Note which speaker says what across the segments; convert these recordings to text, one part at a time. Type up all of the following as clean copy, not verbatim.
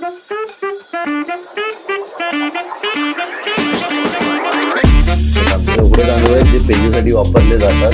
Speaker 1: एवढे तांदूळ आहेत जे पेरणीसाठी वापरले जातात.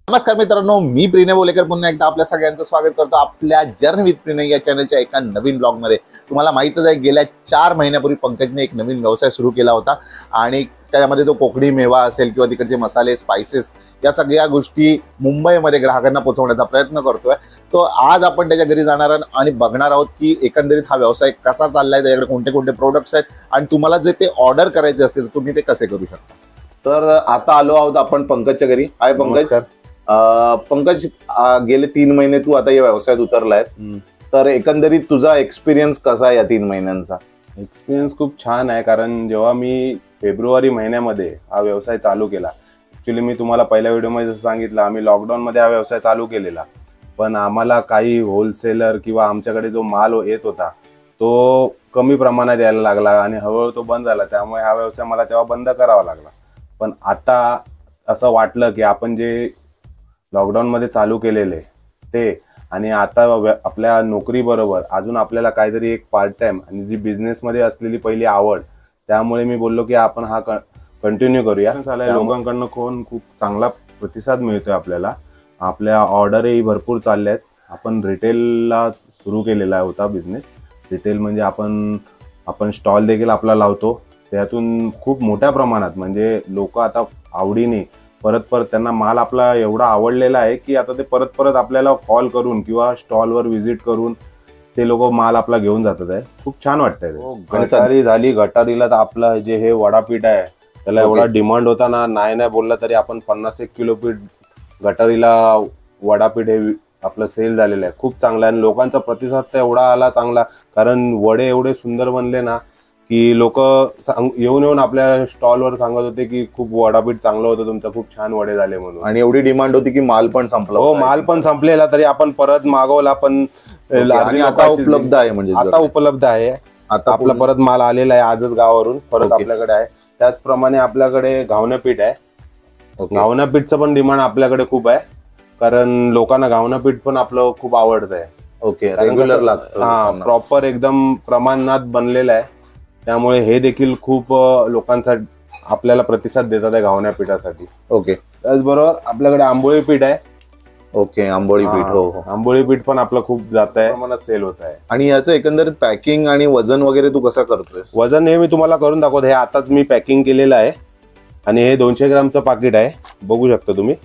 Speaker 1: नमस्कार मित्रांनो, मी प्रिनय बोलेकर पुन्हा एकदा आपल्या सगळ्यांचं स्वागत करतो आपल्या जर्नी विथ प्रिनय या चॅनलच्या एका नवीन ब्लॉगमध्ये. तुम्हाला माहीतच आहे, गेल्या 4 महिन्यापूर्वी पंकजने एक नवीन व्यवसाय सुरू केला होता आणि त्यामध्ये तो कोकणी मेवा असेल किंवा तिकडचे मसाले, स्पाइसेस या सगळ्या गोष्टी मुंबईमध्ये ग्राहकांना पोहोचवण्याचा प्रयत्न करतोय. तो आज आपण त्याच्या घरी जाणार आणि बघणार आहोत की एकंदरीत हा व्यवसाय कसा चाललाय, त्याच्याकडे कोणते कोणते प्रोडक्ट्स आहेत आणि तुम्हाला जे ते ऑर्डर करायचे असतील तर तुम्ही ते कसे करू शकता. तर आता आलो आहोत आपण पंकजच्या घरी. हाय पंकज. पंकज, गेले 3 महिने तू आता या व्यवसायात उतरलायस, तर एकंदरीत तुझा एक्सपिरियन्स कसा आहे या 3 महिन्यांचा?
Speaker 2: एक्सपिरियन्स खूप छान आहे, कारण जेव्हा मी फेब्रुवारी महिन्यामध्ये हा व्यवसाय चालू केला, ॲक्च्युली मी तुम्हाला पहिल्या व्हिडिओमध्ये जसं सांगितलं, आम्ही लॉकडाऊनमध्ये हा व्यवसाय चालू केलेला, पण आम्हाला काही होलसेलर किंवा आमच्याकडे जो माल येत होता तो कमी प्रमाणात यायला लागला आणि हळूहळू तो बंद झाला. त्यामुळे हा व्यवसाय मला तेव्हा बंद करावा लागला. पण आता असं वाटलं की आपण जे लॉकडाऊनमध्ये चालू केलेले ते आणि आता आपल्या नोकरीबरोबर अजून आपल्याला काहीतरी एक पार्ट टाइम आणि जी बिझनेसमध्ये असलेली पहिली आवड, त्यामुळे मी बोललो की आपण हा कंटिन्यू करूया. लोकांकडनं खूप चांगला प्रतिसाद मिळतोय आपल्याला. आपल्या ऑर्डरही भरपूर चालल्या आहेत. आपण रिटेलला सुरू केलेला होता बिझनेस. रिटेल म्हणजे आपण स्टॉल देखील आपला लावतो. त्यातून खूप मोठ्या प्रमाणात म्हणजे लोक आता आवडीने परत त्यांना माल आपला एवढा आवडलेला आहे की आता ते परत आपल्याला कॉल करून किंवा स्टॉलवर व्हिजिट करून ते लोक माल आपला घेऊन जातात आहे. खूप छान वाटतंय. गटारी झाली, गटारीला तर आपलं जे हे वडापीठ आहे त्याला एवढा डिमांड होता ना, नाही बोलला तरी आपण 50-1 किलो पीठ गटारीला वडापीठ हे आपलं सेल झालेलं आहे. खूप चांगलं आहे आणि लोकांचा प्रतिसाद तर एवढा आला चांगला, कारण वडे एवढे सुंदर बनले ना की लोक येऊन आपल्या स्टॉलवर सांगत होते की खूप वडापीठ चांगलं होतं तुमचं, खूप छान वडे झाले म्हणून.
Speaker 1: आणि एवढी डिमांड होती की माल पण संपला.
Speaker 2: हो, माल पण संपलेला, तरी आपण परत मागवला. पण
Speaker 1: आता उपलब्ध आहे, म्हणजे
Speaker 2: आता उपलब्ध आहे. आता आपला परत माल आलेला आहे आजच गावावरून परत आपल्याकडे आहे. त्याचप्रमाणे आपल्याकडे घावणं पीठ आहे. घावणं पीठचं पण डिमांड आपल्याकडे खूप आहे, कारण लोकांना घावणं पीठ पण आपलं खूप आवडत आहे.
Speaker 1: ओके, रेग्युलर लागतं.
Speaker 2: हा, प्रॉपर एकदम प्रमाणात बनलेलं आहे. त्यामुळे हे देखील खूप लोकांसाठी आपल्याला प्रतिसाद देतात आहे घावण्या पीठासाठी.
Speaker 1: ओके,
Speaker 2: त्याचबरोबर आपल्याकडे आंबोळी पीठ आहे.
Speaker 1: ओके, आंबोळी पीठ. हो,
Speaker 2: आंबोळी पीठ पण आपलं खूप जात आहे, प्रमाणात सेल होत आहे.
Speaker 1: आणि याचं एकंदरीत पॅकिंग आणि वजन वगैरे तू कसं करतोय?
Speaker 2: वजन हे मी तुम्हाला करून दाखवतो. हे आताच मी पॅकिंग केलेलं आहे आणि हे 200 ग्रामचं पाकिट आहे, बघू शकता तुम्ही.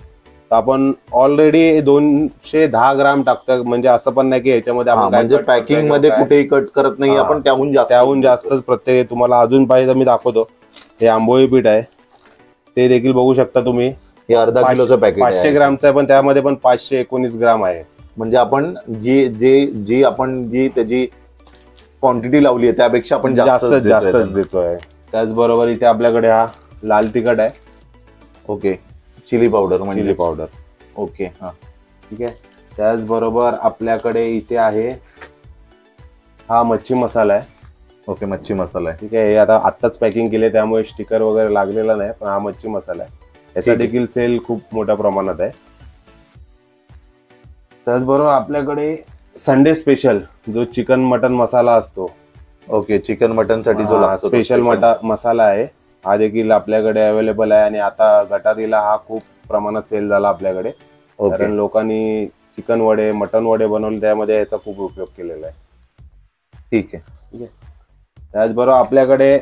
Speaker 2: तर आपण ऑलरेडी 210 ग्राम टाकतो, म्हणजे असं पण नाही की याच्यामध्ये आपण
Speaker 1: म्हणजे पॅकिंग मध्ये कुठेही कट करत नाही आपण, त्याहून
Speaker 2: जास्तच प्रत्येक. तुम्हाला अजून पाहिजे तर मी दाखवतो. हे आंबोळी पीठ आहे, ते देखील बघू शकता तुम्ही.
Speaker 1: हे अर्धा किलोचं पॅकेट
Speaker 2: 500 ग्रामचं आहे, पण त्यामध्ये पण 519 ग्राम आहे.
Speaker 1: म्हणजे आपण जी त्याची क्वांटिटी लावली आहे त्यापेक्षा आपण
Speaker 2: जास्तच देतोय. त्याचबरोबर इथे आपल्याकडे हा लाल तिखट आहे.
Speaker 1: Okay, chilli powder.
Speaker 2: Chilli powder.
Speaker 1: Okay, हा,
Speaker 2: ठीक आहे. त्याचबरोबर आपल्याकडे इथे आहे हा मच्छी मसाला आहे.
Speaker 1: ओके, मच्छी मसाला आहे.
Speaker 2: ठीक आहे. हे आता आत्ताच पॅकिंग केले त्यामुळे स्टिकर वगैरे लागलेला नाही, पण हा मच्छी मसाला आहे. याचा देखील सेल खूप मोठ्या प्रमाणात आहे. त्याचबरोबर आपल्याकडे संडे स्पेशल जो चिकन मटन मसाला असतो.
Speaker 1: ओके, चिकन मटन साठी जो
Speaker 2: स्पेशल मसाला आहे, हा देखील आपल्याकडे अवेलेबल आहे. आणि आता गटारीला हा खूप प्रमाणात सेल झाला आपल्याकडे, कारण लोकांनी चिकन वडे, मटन वडे बनवले, त्यामध्ये याचा खूप उपयोग केलेला आहे.
Speaker 1: ठीक आहे,
Speaker 2: ठीक आहे. त्याचबरोबर आपल्याकडे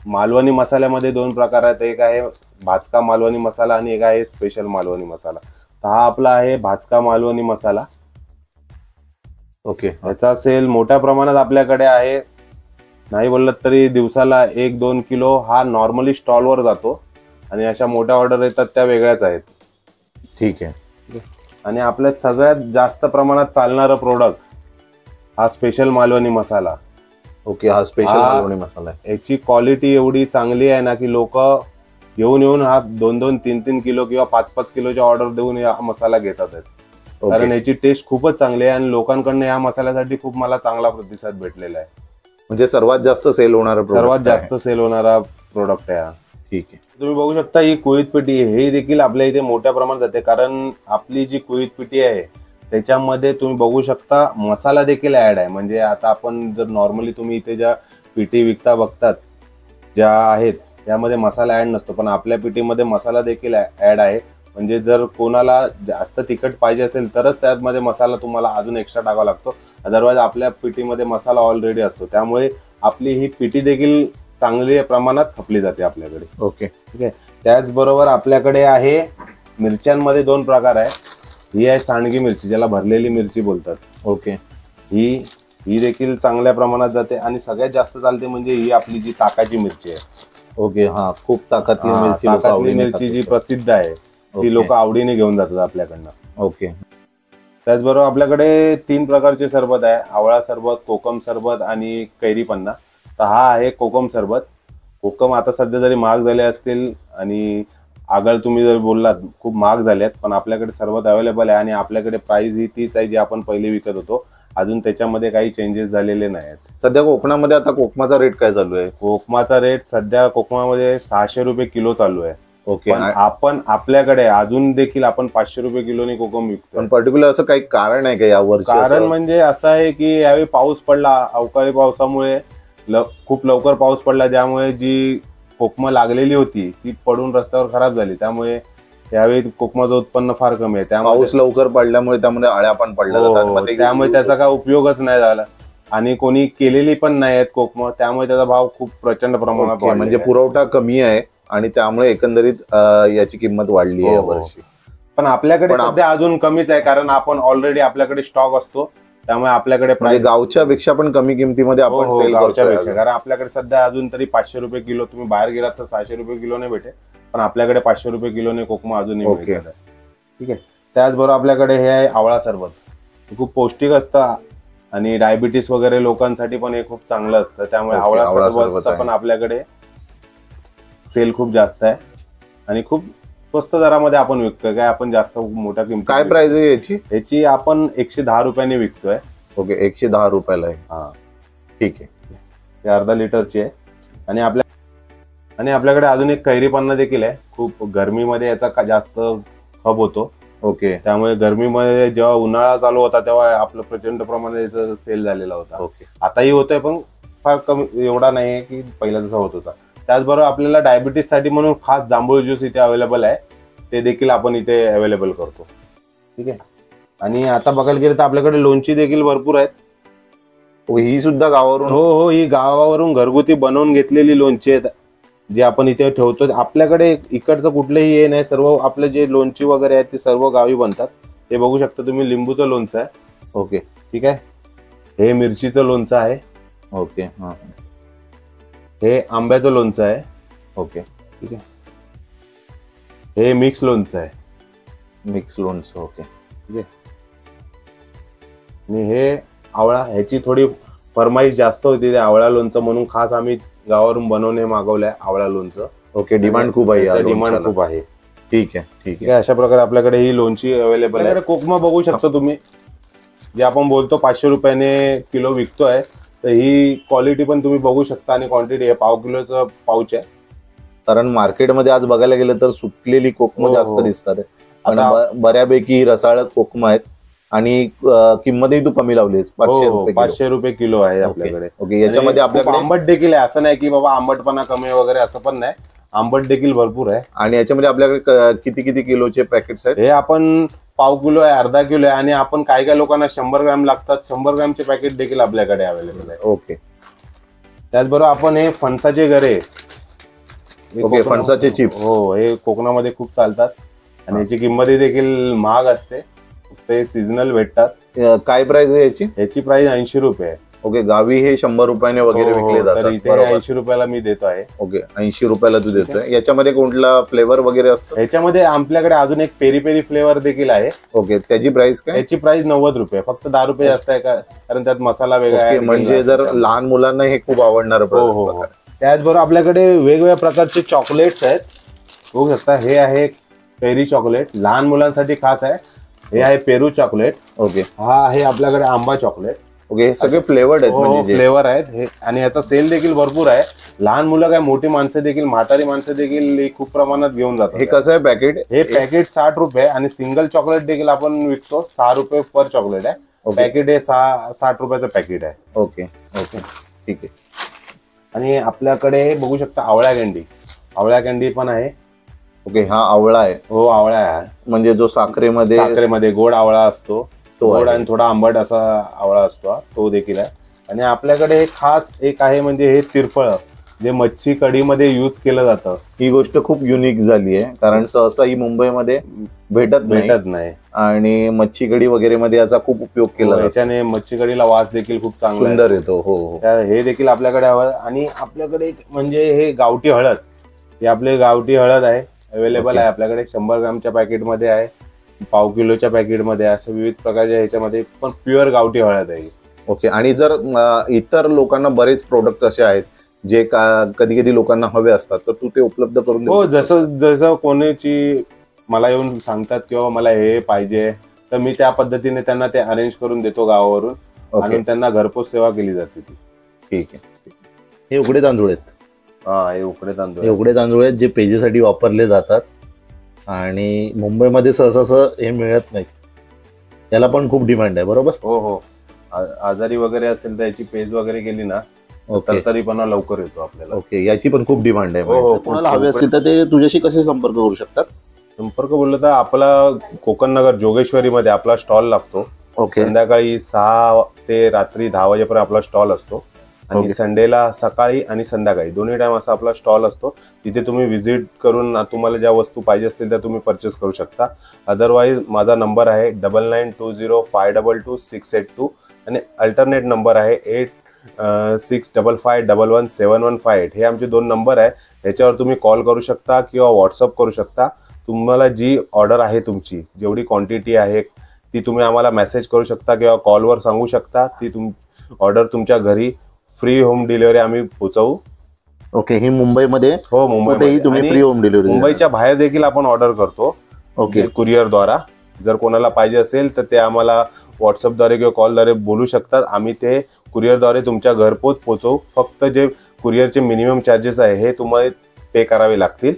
Speaker 2: मालवणी मसाल्यामध्ये 2 प्रकार आहेत. एक आहे भाजका मालवणी मसाला आणि एक आहे स्पेशल मालवणी मसाला. तर हा आपला आहे भाजका मालवणी मसाला.
Speaker 1: ओके,
Speaker 2: याचा सेल मोठ्या प्रमाणात आपल्याकडे आहे. नाही बोललं तरी दिवसाला 1-2 किलो हा नॉर्मली स्टॉलवर जातो आणि अशा मोठ्या ऑर्डर येतात त्या वेगळ्याच आहेत.
Speaker 1: ठीक आहे.
Speaker 2: आणि आपल्यात सगळ्यात जास्त प्रमाणात चालणारं प्रोडक्ट हा स्पेशल मालवणी मसाला.
Speaker 1: ओके, हा स्पेशल मालवणी मसाला आहे.
Speaker 2: याची क्वालिटी एवढी चांगली आहे ना की लोक येऊन हा 2-2, 3-3 किलो किंवा 5-5 किलोची ऑर्डर देऊन हा मसाला घेतात आहेत. कारण याची टेस्ट खूपच चांगली आहे आणि लोकांकडनं या मसाल्यासाठी खूप मला चांगला प्रतिसाद भेटलेला आहे.
Speaker 1: म्हणजे सर्वात जास्त सेल होणारा
Speaker 2: सर्वात जास्त सेल होणारा प्रोडक्ट आहे हा.
Speaker 1: ठीक आहे.
Speaker 2: तुम्ही बघू शकता ही कुळीत पेटी हे देखील आपल्या इथे मोठ्या प्रमाणात जाते, कारण आपली जी कुळीत पेटी आहे त्याच्यामध्ये तुम्ही बघू शकता मसाला देखील ऍड आहे. म्हणजे आता आपण जर नॉर्मली तुम्ही इथे ज्या पेटी विकता बघतात ज्या आहेत त्यामध्ये मसाला ऍड नसतो, पण आपल्या पेटीमध्ये मसाला देखील ऍड आहे. म्हणजे जर कोणाला जास्त तिखट पाहिजे असेल तरच त्यामध्ये मसाला तुम्हाला अजून एक्स्ट्रा टाकावा लागतो, अदरवाईज आपल्या पेटीमध्ये मसाला ऑलरेडी असतो. त्यामुळे आपली ही पेटी देखील चांगल्या प्रमाणात खपली जाते आपल्याकडे.
Speaker 1: ओके,
Speaker 2: ठीक आहे. त्याचबरोबर आपल्याकडे आहे मिरच्यांमध्ये 2 प्रकार आहे. ही आहे सांडगी मिरची, ज्याला भरलेली मिरची बोलतात.
Speaker 1: ओके,
Speaker 2: ही देखील चांगल्या प्रमाणात जाते आणि सगळ्यात जास्त चालते म्हणजे ही आपली जी ताकाची मिरची आहे.
Speaker 1: ओके, हा खूप ताकदली मिरची,
Speaker 2: ताकातली मिरची जी प्रसिद्ध आहे ती लोक आवडीने घेऊन जातात आपल्याकडनं.
Speaker 1: ओके.
Speaker 2: त्याचबरोबर आपल्याकडे 3 प्रकारचे सरबत आहे, आवळा सरबत, कोकम सरबत आणि कैरी पन्ना. तर हा आहे कोकम सरबत. कोकम आता सध्या जरी महाग झाले असतील आणि आगळ तुम्ही जर बोललात खूप महाग झाल्यात, पण आपल्याकडे सरबत अवेलेबल आहे आणि आपल्याकडे प्राइस ही तीच आहे जी आपण पहिले विकत होतो. अजून त्याच्यामध्ये काही चेंजेस झालेले नाहीत.
Speaker 1: सध्या कोकणामध्ये आता कोकमाचा रेट काय चालू आहे?
Speaker 2: कोकमाचा रेट सध्या कोकमामध्ये 600 रुपये किलो चालू आहे.
Speaker 1: ओके.
Speaker 2: आपण आपल्याकडे अजून देखील आपण 500 रुपये किलोने कोकम विकतो.
Speaker 1: पण पर्टिक्युलर असं काही कारण आहे का या वर्षी?
Speaker 2: कारण म्हणजे असं आहे की यावेळी पाऊस पडला, अवकाळी पावसामुळे खूप लवकर पाऊस पडला, ज्यामुळे जी कोकमं लागलेली होती ती पडून रस्त्यावर खराब झाली. त्यामुळे यावेळी कोकमाचं उत्पन्न फार कमी आहे. त्यामुळे
Speaker 1: पाऊस लवकर पडल्यामुळे त्यामुळे अळ्या पण पडल्या जातात,
Speaker 2: त्यामुळे त्याचा काय उपयोगच नाही झाला आणि कोणी केलेली पण नाही आहेत कोकमं. त्यामुळे त्याचा भाव खूप प्रचंड प्रमाणात वाढला.
Speaker 1: म्हणजे पुरवठा कमी आहे आणि त्यामुळे एकंदरीत याची किंमत वाढली आहे वर्षी.
Speaker 2: पण आपल्याकडे सध्या अजून कमीच आहे, कारण आपण ऑलरेडी आपल्याकडे स्टॉक असतो. त्यामुळे आपल्याकडे
Speaker 1: गावच्या पेक्षा पण कमी किमतीमध्ये आपण सेल
Speaker 2: गावच्या पेक्षा, कारण आपल्याकडे सध्या अजून तरी 500 रुपये किलो, तुम्ही बाहेर गेलात तर 600 रुपये किलोने भेटेल, पण आपल्याकडे 500 रुपये किलोने कोकमा अजूनही मिळतात. ठीक आहे. त्याचबरोबर आपल्याकडे हे आहे आवळा सरबत. हे खूप पौष्टिक असतं आणि डायबिटीस वगैरे लोकांसाठी पण हे खूप चांगलं असतं. त्यामुळे आवळा सरबतचा पण आपल्याकडे सेल खूप जास्त आहे आणि खूप स्वस्त दरामध्ये आपण विकतोय. काय आपण जास्त मोठ्या किंमत.
Speaker 1: काय प्राइस आहे याची?
Speaker 2: याची आपण 110 रुपयाने विकतोय.
Speaker 1: ओके, 110 रुपयाला आहे.
Speaker 2: हा,
Speaker 1: ठीक आहे.
Speaker 2: ते अर्धा लिटरची आहे. आणि आपल्याकडे अजून एक कैरी पन्ना देखील आहे. खूप गरमीमध्ये याचा जास्त खप होतो.
Speaker 1: ओके.
Speaker 2: त्यामुळे गरमीमध्ये जेव्हा उन्हाळा चालू होता तेव्हा आपलं प्रचंड प्रमाणात याचा सेल झालेला होता.
Speaker 1: ओके.
Speaker 2: आताही होतोय पण फार कमी, एवढा नाही आहे की पहिला जसा होत होता. त्याचबरोबर आपल्याला डायबिटीस साठी म्हणून खास जांभूळ ज्यूस इथे अवेलेबल आहे, ते देखील आपण इथे अवेलेबल करतो. ठीक आहे. आणि आता बघायला गेलं तर आपल्याकडे लोणची देखील भरपूर आहेत.
Speaker 1: ही सुद्धा गावावरून?
Speaker 2: हो, ही गावावरून घरगुती बनवून घेतलेली लोणची आहेत जे आपण इथे ठेवतो. आपल्याकडे इकडचं कुठलंही हे नाही, सर्व आपले जे लोणची वगैरे आहेत ते सर्व गावी बनतात. हे बघू शकता तुम्ही, लिंबूचं लोणचं आहे.
Speaker 1: ओके.
Speaker 2: ठीक आहे. हे मिरचीचं लोणचं आहे.
Speaker 1: ओके.
Speaker 2: हे आंब्याचं लोणचं आहे.
Speaker 1: ओके.
Speaker 2: ठीक आहे. हे मिक्स लोणचं आहे.
Speaker 1: मिक्स लोणचं. ओके.
Speaker 2: ठीक आहे. आणि हे आवळा, ह्याची थोडी फरमाईश जास्त होती ते आवळा लोणचं, म्हणून खास आम्ही गावावरून बनवणे मागवलंय आवळा लोणचं.
Speaker 1: ओके. डिमांड खूप आहे.
Speaker 2: डिमांड खूप आहे.
Speaker 1: ठीक आहे. ठीक आहे.
Speaker 2: अशा प्रकारे आपल्याकडे ही लोणची अवेलेबल आहे. कोकमा बघू शकता तुम्ही, जे आपण बोलतो 500 रुपयाने किलो विकतोय, तर ही क्वालिटी पण तुम्ही बघू शकता आणि क्वांटिटी, हे 1/2 किलोचं पाऊच आहे.
Speaker 1: कारण मार्केटमध्ये आज बघायला गेलं तर सुकलेली कोकम जास्त दिसतात. बऱ्यापैकी रसाळ कोकम आहेत आणि किंमतही तू कमी लावलीस.
Speaker 2: 500 रुपये किलो आहे आपल्याकडे.
Speaker 1: ओके. याच्यामध्ये आपल्याकडे
Speaker 2: आंबट देखील आहे, असं नाही की बाबा आंबटपणा कमी वगैरे, असं पण नाही, आंबट देखील भरपूर आहे.
Speaker 1: आणि याच्यामध्ये आपल्याकडे किती किलोचे पॅकेट्स आहेत?
Speaker 2: हे आपण 1/2 किलो आहे, अर्धा किलो आहे, आणि आपण काय लोकांना 100 ग्रॅम लागतात, 100 ग्रॅमचे पॅकेट देखील आपल्याकडे अवेलेबल आहे.
Speaker 1: ओके.
Speaker 2: त्याचबरोबर आपण हे फणसाचे गरे.
Speaker 1: ओके. फणसाचे चिप्स.
Speaker 2: हो, हे कोकणामध्ये खूप चालतात आणि याची किंमत देखील महाग असते, ते सीझनल भेटतात.
Speaker 1: काय प्राइस आहे याची?
Speaker 2: याची प्राइस 80 रुपये आहे.
Speaker 1: ओके, गावी हे 100 रुपयाने वगैरे विकले
Speaker 2: तर
Speaker 1: जातात.
Speaker 2: इथे
Speaker 1: बरोबर.
Speaker 2: 80 रुपयाला मी देतो आहे.
Speaker 1: ओके, 80 रुपयाला तू देतोय. याच्यामध्ये कोणता फ्लेवर वगैरे असतो?
Speaker 2: ह्याच्यामध्ये आपल्याकडे अजून एक पेरी पेरी फ्लेवर देखील आहे.
Speaker 1: ओके, त्याची प्राइस काय?
Speaker 2: याची प्राइस 90 रुपये, फक्त 10 रुपये जास्त आहे कारण त्यात मसाला वेगळा आहे.
Speaker 1: म्हणजे जर लहान मुलांना हे खूप आवडणार.
Speaker 2: हो. त्याचबरोबर आपल्याकडे वेगवेगळ्या प्रकारचे चॉकलेट्स आहेत. बघू शकता, हे आहे पेरी चॉकलेट, लहान मुलांसाठी खास आहे. हे आहे पेरू चॉकलेट.
Speaker 1: ओके,
Speaker 2: हा आहे आपल्याकडे आंबा चॉकलेट.
Speaker 1: ओके, सगळे फ्लेवर्ड आहेत म्हणजे
Speaker 2: फ्लेवर आहेत हे, आणि याचा सेल देखील भरपूर आहे. लहान मुलं काय, मोठी माणसं देखील, म्हातारी माणसं देखील हे खूप प्रमाणात घेऊन जातात.
Speaker 1: हे कसं आहे पॅकेट?
Speaker 2: हे पॅकेट 60 रुपये आणि सिंगल चॉकलेट देखील आपण विकतो. 6 रुपये पर चॉकलेट आहे. पॅकेट हे 60 रुपयाचं पॅकेट आहे.
Speaker 1: ओके ओके, ठीक आहे.
Speaker 2: आणि आपल्याकडे बघू शकता आवळा कँडी. आवळा कँडी पण आहे.
Speaker 1: ओके, हा आवळा आहे.
Speaker 2: हो, आवळा आहे.
Speaker 1: म्हणजे जो साखरेमध्ये
Speaker 2: गोड आवळा असतो,
Speaker 1: तो
Speaker 2: गोड आणि थोडा आंबट असा आवळा असतो, तो देखील आहे. आणि आपल्याकडे खास एक आहे म्हणजे हे तिरफळ, जे मच्छी कढीमध्ये यूज केलं जातं.
Speaker 1: ही गोष्ट खूप युनिक झाली आहे, कारण सहसा ही मुंबईमध्ये भेटत
Speaker 2: नाही.
Speaker 1: आणि मच्छी कढी वगैरे मध्ये याचा खूप उपयोग केला जातो.
Speaker 2: याच्याने मच्छी कढीला वास देखील खूप चांगला
Speaker 1: सुंदर येतो. हो,
Speaker 2: हे देखील आपल्याकडे हवं. आणि आपल्याकडे म्हणजे हे गावठी हळद, ही आपली गावठी हळद आहे, अवेलेबल आहे आपल्याकडे. 100 ग्रामच्या पॅकेटमध्ये आहे, पाव किलोच्या पॅकेटमध्ये आहे, असं विविध प्रकारच्या ह्याच्यामध्ये, पण प्युअर गावठी हळद आहे.
Speaker 1: ओके, आणि जर इतर लोकांना बरेच प्रोडक्ट असे आहेत जे कधी कधी लोकांना हवे असतात, तर तू ते उपलब्ध करून देऊ?
Speaker 2: हो, जसं कोणाची मला येऊन सांगतात किंवा मला हे पाहिजे, तर मी त्या पद्धतीने त्यांना ते अरेंज करून देतो गावावरून, आणि त्यांना घरपोच सेवा केली जाते ती.
Speaker 1: ठीक आहे. हे उघडे तांदूळ आहेत.
Speaker 2: हा, हे उकडे तांदूळ.
Speaker 1: हे उघडे तांदूळ आहेत जे पेजेसाठी वापरले जातात, आणि मुंबईमध्ये सहसा हे मिळत नाही. याला पण खूप डिमांड आहे. बरोबर.
Speaker 2: हो, आजारी वगैरे असेल तर याची पेज वगैरे केली ना, तरीपणा लवकर येतो आपल्याला.
Speaker 1: ओके, याची पण खूप डिमांड आहे.
Speaker 2: हो,
Speaker 1: कोणाला हवे असतील तर ते तुझ्याशी कसे संपर्क करू शकतात?
Speaker 2: संपर्क बोललं तर आपला कोकण नगर जोगेश्वरी मध्ये आपला स्टॉल लागतो.
Speaker 1: ओके,
Speaker 2: संध्याकाळी 6 ते रात्री 10 वाजेपर्यंत आपला स्टॉल असतो. आणि संडेला सकाळी आणि संध्याकाळी दोन्ही टाइम असा आपला स्टॉल असतो. तिथे तुम्ही व्हिजिट करून तुम्हाला ज्या वस्तू पाहिजे असतील त्या तुम्ही परचेस करू शकता. अदरवाईज माझा नंबर आहे 9920522682 आणि अल्टरनेट नंबर आहे 8655117158. हे आमचे 2 नंबर आहे. याच्यावर तुम्ही कॉल करू शकता किंवा व्हॉट्सअप करू शकता. तुम्हाला जी ऑर्डर आहे, तुमची जेवढी क्वांटिटी आहे ती तुम्ही आम्हाला मेसेज करू शकता किंवा कॉलवर सांगू शकता. ती ऑर्डर तुमच्या घरी फ्री होम डिलिव्हरी आम्ही पोहोचवू.
Speaker 1: ओके, ही मुंबईमध्ये?
Speaker 2: हो, मुंबईमध्ये
Speaker 1: तुम्ही फ्री होम डिलिव्हरी?
Speaker 2: मुंबईच्या बाहेर देखील आपण ऑर्डर करतो.
Speaker 1: ओके,
Speaker 2: कुरिअर द्वारा. जर कोणाला पाहिजे असेल तर ते आम्हाला व्हॉट्सअपद्वारे किंवा कॉलद्वारे बोलू शकतात. आम्ही ते कुरिअरद्वारे तुमच्या घरपोच पोहोचवू. फक्त जे कुरिअरचे मिनिमम चार्जेस आहे हे तुम्हाला पे करावे लागतील.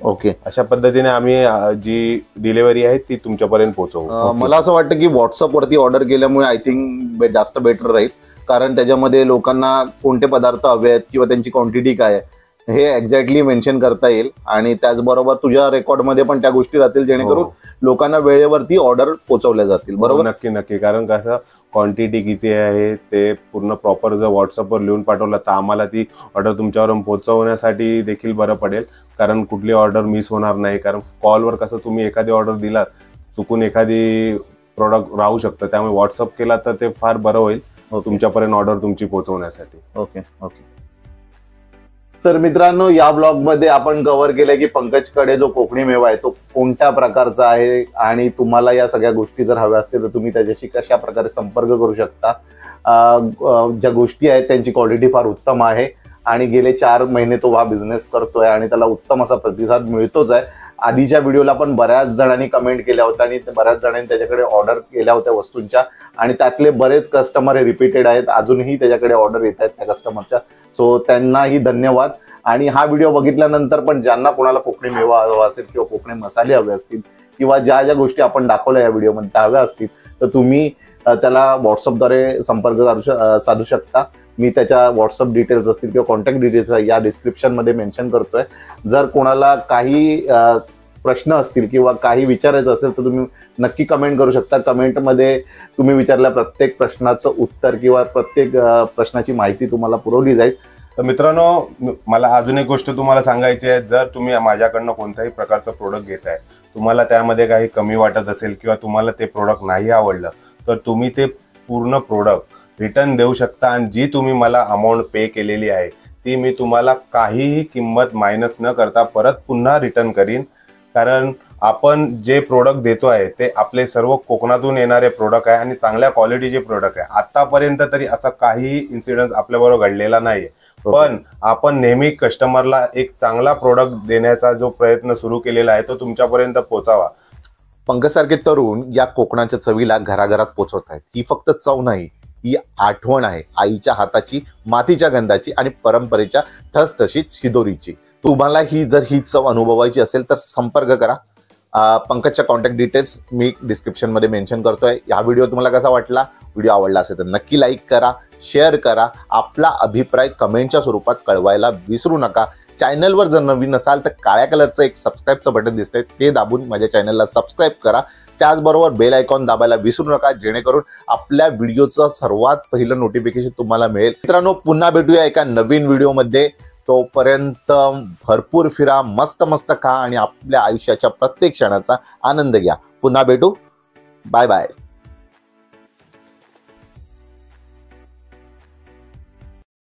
Speaker 1: ओके,
Speaker 2: अशा पद्धतीने आम्ही जी डिलिव्हरी आहे ती तुमच्यापर्यंत पोहोचवू.
Speaker 1: मला असं वाटतं की व्हॉट्सअपवरती ऑर्डर केल्यामुळे आय थिंक जास्त बेटर राहील, कारण त्याच्यामध्ये लोकांना कोणते पदार्थ हवे आहेत किंवा त्यांची क्वांटिटी काय आहे हे एक्झॅक्टली मेन्शन करता येईल. आणि त्याचबरोबर तुझ्या रेकॉर्डमध्ये पण त्या गोष्टी राहतील, जेणेकरून लोकांना वेळेवरती ऑर्डर पोहोचवल्या जातील. बरोबर.
Speaker 2: नक्की, कारण कसं क्वांटिटी किती आहे ते पूर्ण प्रॉपर जर व्हॉट्सअपवर लिहून पाठवलं तर आम्हाला ती ऑर्डर तुमच्यापर्यंत पोहोचवण्यासाठी देखील बरं पडेल, कारण कुठली ऑर्डर मिस होणार नाही. कारण कॉलवर कसं तुम्ही एखादी ऑर्डर दिलात, चुकून एखादी प्रोडक्ट राहू शकतं, त्यामुळे व्हॉट्सअप केला तर ते फार बरं होईल तुमच्यापर्यंत ऑर्डर तुमची पोहोचवण्यासाठी.
Speaker 1: ओके. तर मित्रांनो, या ब्लॉग मध्ये आपण कव्हर केलंय की पंकजकडे जो कोकणी मेवा आहे तो कोणत्या प्रकारचा आहे, आणि तुम्हाला या सगळ्या गोष्टी जर हव्या असतील तर तुम्ही त्याच्याशी कशा प्रकारे संपर्क करू शकता. ज्या गोष्टी आहेत त्यांची क्वालिटी फार उत्तम आहे, आणि गेले 4 महिने तो हा बिझनेस करतोय आणि त्याला उत्तम असा प्रतिसाद मिळतोच आहे. आधीच्या व्हिडिओला पण बऱ्याच जणांनी कमेंट केल्या होत्या आणि बऱ्याच जणांनी त्याच्याकडे ऑर्डर केल्या होत्या वस्तूंच्या, आणि त्यातले बरेच कस्टमर हे रिपीटेड आहेत. अजूनही त्याच्याकडे ऑर्डर येत आहेत त्या कस्टमरच्या. सो त्यांनाही धन्यवाद. आणि हा व्हिडिओ बघितल्यानंतर पण ज्यांना कोणाला कोकणी मेवा हवा असेल किंवा कोकणी मसाले हवे असतील किंवा ज्या ज्या गोष्टी आपण दाखवल्या या व्हिडिओमध्ये त्या हव्या असतील तर तुम्ही त्याला व्हॉट्सअपद्वारे संपर्क साधू शकता. मी त्याच्या व्हॉट्सअप डिटेल्स असतील किंवा कॉन्टॅक्ट डिटेल्स या डिस्क्रिप्शनमध्ये मेन्शन करतोय. जर कोणाला काही प्रश्न असतील किंवा काही विचारायचं असेल तर तुम्ही नक्की कमेंट करू शकता. कमेंटमध्ये तुम्ही विचारल्या प्रत्येक प्रश्नाचं उत्तर किंवा प्रत्येक प्रश्नाची माहिती तुम्हाला पुरवली जाईल.
Speaker 2: तर मित्रांनो, मला अजून एक गोष्ट तुम्हाला सांगायची आहे. जर तुम्ही माझ्याकडनं कोणत्याही प्रकारचं प्रोडक्ट घेताय, तुम्हाला त्यामध्ये काही कमी वाटत असेल किंवा तुम्हाला ते प्रोडक्ट नाही आवडलं, तर तुम्ही ते पूर्ण प्रोडक्ट रिटर्न देऊ शकता आणि जी तुम्ही मला अमाऊंट पे केलेली आहे ती मी तुम्हाला काहीही किंमत मायनस न करता परत पुन्हा रिटर्न करीन. कारण आपण जे प्रोडक्ट देतो आहे ते आपले सर्व कोकणातून येणारे प्रोडक्ट आहे आणि चांगल्या क्वालिटीचे प्रोडक्ट आहे. आतापर्यंत तरी असा काही इन्सिडेंट आपल्याबरोबर घडलेला नाहीये. पण आपण नेहमी कस्टमरला एक चांगला प्रोडक्ट देण्याचा जो प्रयत्न सुरू केलेला आहे तो तुमच्यापर्यंत पोहोचावा.
Speaker 1: पंकजसारखे तरुण या कोकणाच्या चवीला घराघरात पोहोचवत आहेत. ही फक्त चव नाही, ही आठवण आहे आईच्या हाताची, मातीच्या गंधाची आणि परंपरेच्या ठसठशीत शिदोरीची. तुम्हाला ही चव अनुभवायची असेल तर संपर्क करा. पंकजच्या कॉन्टॅक्ट डिटेल्स मी डिस्क्रिप्शन मध्ये मेन्शन करतोय. हा व्हिडिओ तुम्हाला कसा वाटला? व्हिडिओ आवडला असेल तर नक्की लाईक करा, शेअर करा, आपला अभिप्राय कमेंटच्या स्वरूपात कळवायला विसरू नका. चॅनलवर जर नवीन असाल तर काळ्या कलरचं एक सबस्क्राईबचं बटन दिसतंय, ते दाबून माझ्या चॅनलला सबस्क्राईब करा. त्याचबरोबर बेल आयकॉन दाबायला विसरू नका, जेणेकरून आपल्या व्हिडिओचं सर्वात पहिलं नोटिफिकेशन तुम्हाला मिळेल. मित्रांनो, पुन्हा भेटूया एका नवीन व्हिडिओमध्ये. तोपर्यंत भरपूर फिरा, मस्त मस्त खा आणि आपल्या आयुष्याच्या प्रत्येक क्षणाचा आनंद घ्या. पुन्हा भेटू. Bye bye.